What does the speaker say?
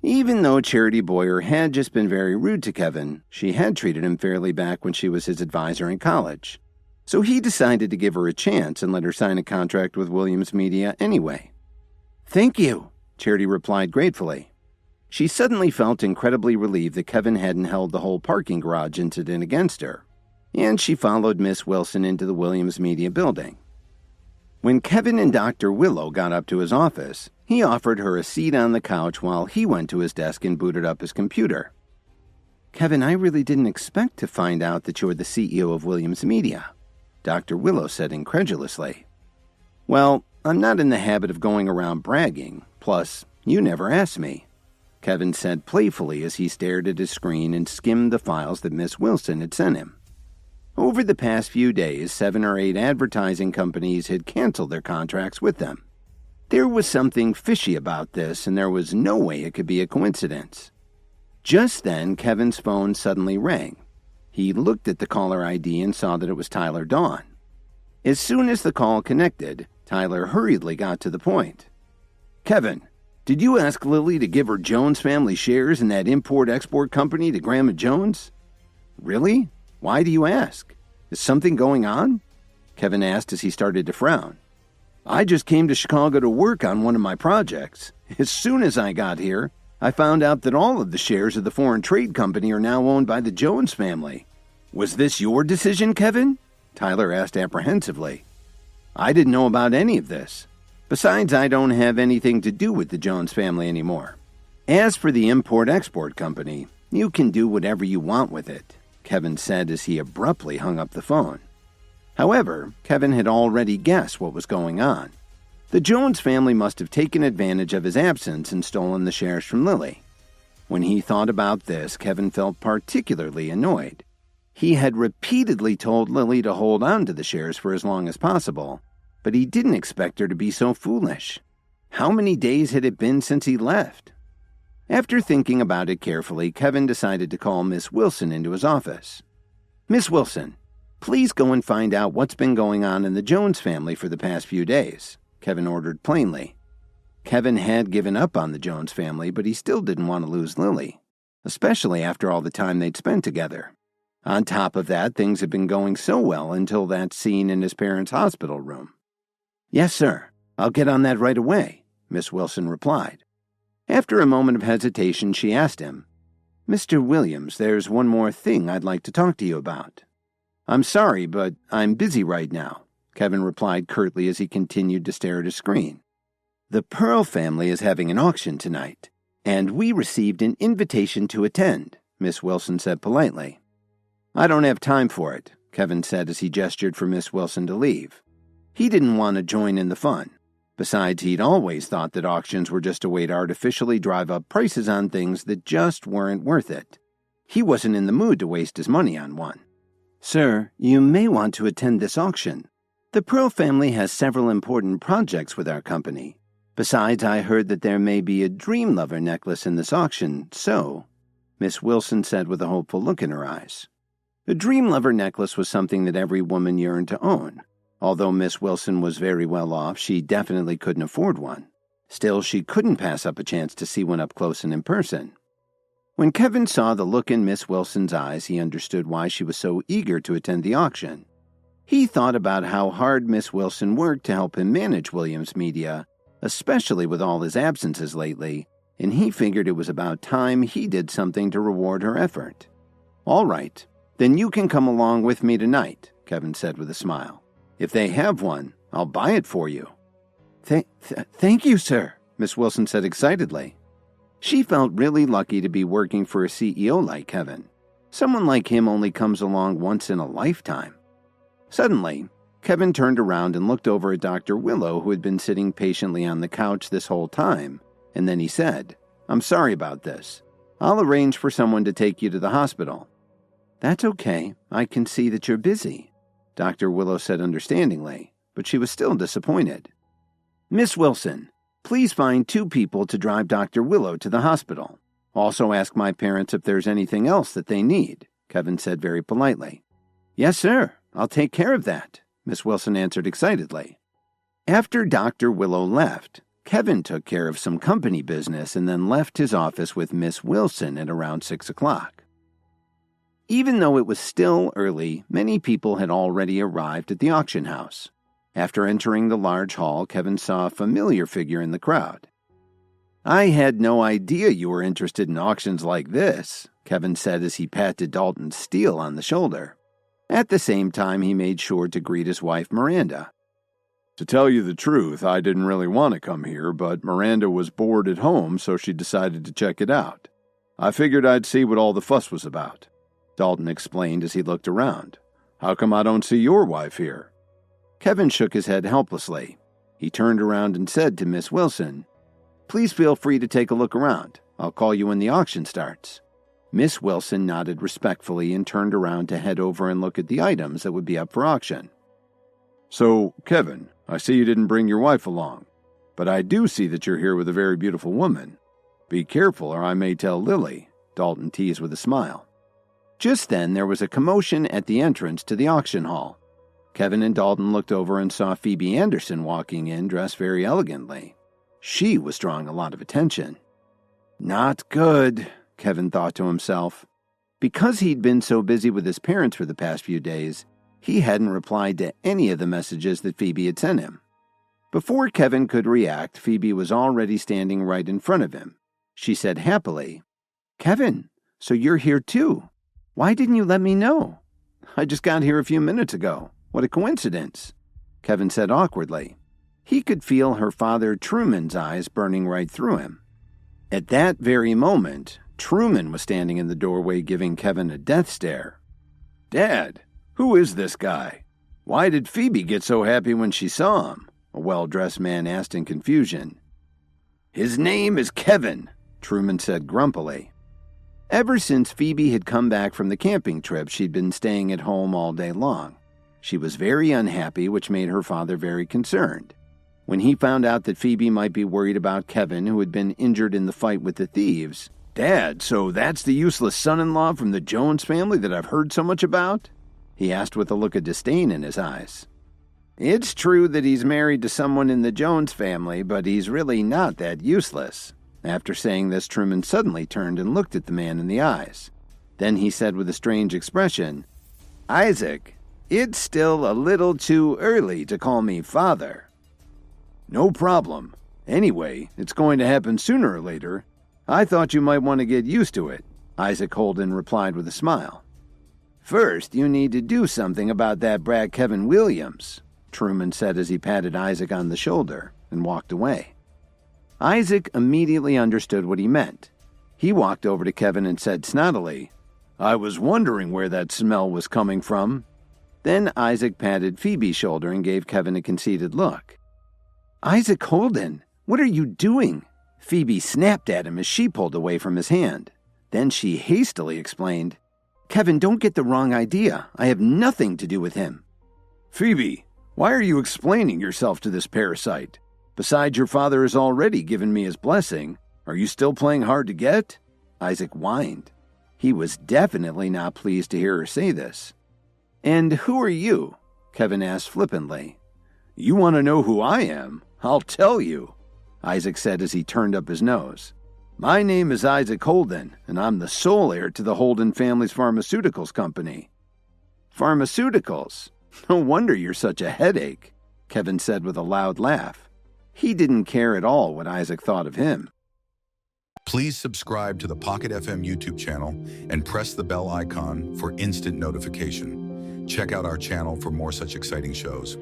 Even though Charity Boyer had just been very rude to Kevin, she had treated him fairly back when she was his advisor in college. So he decided to give her a chance and let her sign a contract with Williams Media anyway. "Thank you," Charity replied gratefully. She suddenly felt incredibly relieved that Kevin hadn't held the whole parking garage incident against her, and she followed Miss Wilson into the Williams Media building. When Kevin and Dr. Willow got up to his office, he offered her a seat on the couch while he went to his desk and booted up his computer. "Kevin, I really didn't expect to find out that you're the CEO of Williams Media," Dr. Willow said incredulously. "Well, I'm not in the habit of going around bragging, plus, you never asked me," Kevin said playfully as he stared at his screen and skimmed the files that Miss Wilson had sent him. Over the past few days, 7 or 8 advertising companies had canceled their contracts with them. There was something fishy about this, and there was no way it could be a coincidence. Just then, Kevin's phone suddenly rang. He looked at the caller ID and saw that it was Tyler Dawn. As soon as the call connected, Tyler hurriedly got to the point. "Kevin, did you ask Lily to give her Jones family shares in that import-export company to Grandma Jones?" "Really? Why do you ask? Is something going on?" Kevin asked as he started to frown. "I just came to Chicago to work on one of my projects. As soon as I got here, I found out that all of the shares of the foreign trade company are now owned by the Jones family." "Was this your decision, Kevin?" Tyler asked apprehensively. "I didn't know about any of this. Besides, I don't have anything to do with the Jones family anymore. As for the import-export company, you can do whatever you want with it," Kevin said as he abruptly hung up the phone. However, Kevin had already guessed what was going on. The Jones family must have taken advantage of his absence and stolen the shares from Lily. When he thought about this, Kevin felt particularly annoyed. He had repeatedly told Lily to hold on to the shares for as long as possible, but he didn't expect her to be so foolish. How many days had it been since he left? After thinking about it carefully, Kevin decided to call Miss Wilson into his office. "Miss Wilson, please go and find out what's been going on in the Jones family for the past few days," Kevin ordered plainly. Kevin had given up on the Jones family, but he still didn't want to lose Lily, especially after all the time they'd spent together. On top of that, things had been going so well until that scene in his parents' hospital room. "Yes, sir. I'll get on that right away," Miss Wilson replied. After a moment of hesitation, she asked him, "Mr. Williams, there's one more thing I'd like to talk to you about." "I'm sorry, but I'm busy right now," Kevin replied curtly as he continued to stare at his screen. "The Pearl family is having an auction tonight, and we received an invitation to attend," Miss Wilson said politely. "I don't have time for it," Kevin said as he gestured for Miss Wilson to leave. He didn't want to join in the fun. Besides, he'd always thought that auctions were just a way to artificially drive up prices on things that just weren't worth it. He wasn't in the mood to waste his money on one. "Sir, you may want to attend this auction. The Pearl family has several important projects with our company. Besides, I heard that there may be a Dream Lover necklace in this auction, so," Miss Wilson said with a hopeful look in her eyes. A Dream Lover necklace was something that every woman yearned to own. Although Miss Wilson was very well off, she definitely couldn't afford one. Still, she couldn't pass up a chance to see one up close and in person. When Kevin saw the look in Miss Wilson's eyes, he understood why she was so eager to attend the auction. He thought about how hard Miss Wilson worked to help him manage Williams Media, especially with all his absences lately, and he figured it was about time he did something to reward her effort. "All right, then you can come along with me tonight," Kevin said with a smile. "If they have one, I'll buy it for you." Thank you, sir," Miss Wilson said excitedly. She felt really lucky to be working for a CEO like Kevin. Someone like him only comes along once in a lifetime. Suddenly, Kevin turned around and looked over at Dr. Willow, who had been sitting patiently on the couch this whole time, and then he said, "I'm sorry about this. I'll arrange for someone to take you to the hospital." "That's okay. I can see that you're busy," Dr. Willow said understandingly, but she was still disappointed. "Miss Wilson, please find 2 people to drive Dr. Willow to the hospital. Also ask my parents if there's anything else that they need," Kevin said very politely. "Yes, sir. I'll take care of that," Miss Wilson answered excitedly. After Dr. Willow left, Kevin took care of some company business and then left his office with Miss Wilson at around 6 o'clock. Even though it was still early, many people had already arrived at the auction house. After entering the large hall, Kevin saw a familiar figure in the crowd. "I had no idea you were interested in auctions like this," Kevin said as he patted Dalton Steele on the shoulder. At the same time, he made sure to greet his wife, Miranda. "To tell you the truth, I didn't really want to come here, but Miranda was bored at home, so she decided to check it out. I figured I'd see what all the fuss was about," Dalton explained as he looked around. "How come I don't see your wife here?" Kevin shook his head helplessly. He turned around and said to Miss Wilson, "Please feel free to take a look around. I'll call you when the auction starts." Miss Wilson nodded respectfully and turned around to head over and look at the items that would be up for auction. "So, Kevin, I see you didn't bring your wife along, but I do see that you're here with a very beautiful woman. Be careful or I may tell Lily," Dalton teased with a smile. Just then, there was a commotion at the entrance to the auction hall. Kevin and Dalton looked over and saw Phoebe Anderson walking in, dressed very elegantly. She was drawing a lot of attention. Not good, Kevin thought to himself. Because he'd been so busy with his parents for the past few days, he hadn't replied to any of the messages that Phoebe had sent him. Before Kevin could react, Phoebe was already standing right in front of him. She said happily, "Kevin, so you're here too. Why didn't you let me know? I just got here a few minutes ago. What a coincidence," Kevin said awkwardly. He could feel her father Truman's eyes burning right through him. At that very moment, Truman was standing in the doorway giving Kevin a death stare. "Dad, who is this guy? Why did Phoebe get so happy when she saw him?" a well-dressed man asked in confusion. "His name is Kevin," Truman said grumpily. Ever since Phoebe had come back from the camping trip, she'd been staying at home all day long. She was very unhappy, which made her father very concerned. When he found out that Phoebe might be worried about Kevin, who had been injured in the fight with the thieves, "Dad, so that's the useless son-in-law from the Jones family that I've heard so much about?" he asked with a look of disdain in his eyes. "It's true that he's married to someone in the Jones family, but he's really not that useless." After saying this, Truman suddenly turned and looked at the man in the eyes. Then he said with a strange expression, "Isaac, it's still a little too early to call me father." "No problem. Anyway, it's going to happen sooner or later. I thought you might want to get used to it," Isaac Holden replied with a smile. "First, you need to do something about that brat Kevin Williams," Truman said as he patted Isaac on the shoulder and walked away. Isaac immediately understood what he meant. He walked over to Kevin and said snottily, "I was wondering where that smell was coming from." Then Isaac patted Phoebe's shoulder and gave Kevin a conceited look. "Isaac Holden, what are you doing?" Phoebe snapped at him as she pulled away from his hand. Then she hastily explained, "Kevin, don't get the wrong idea. I have nothing to do with him." "Phoebe, why are you explaining yourself to this parasite? Besides, your father has already given me his blessing. Are you still playing hard to get?" Isaac whined. He was definitely not pleased to hear her say this. "And who are you?" Kevin asked flippantly. "You want to know who I am? I'll tell you," Isaac said as he turned up his nose. "My name is Isaac Holden, and I'm the sole heir to the Holden family's pharmaceuticals company." "Pharmaceuticals? No wonder you're such a headache," Kevin said with a loud laugh. He didn't care at all what Isaac thought of him. Please subscribe to the Pocket FM YouTube channel and press the bell icon for instant notification. Check out our channel for more such exciting shows.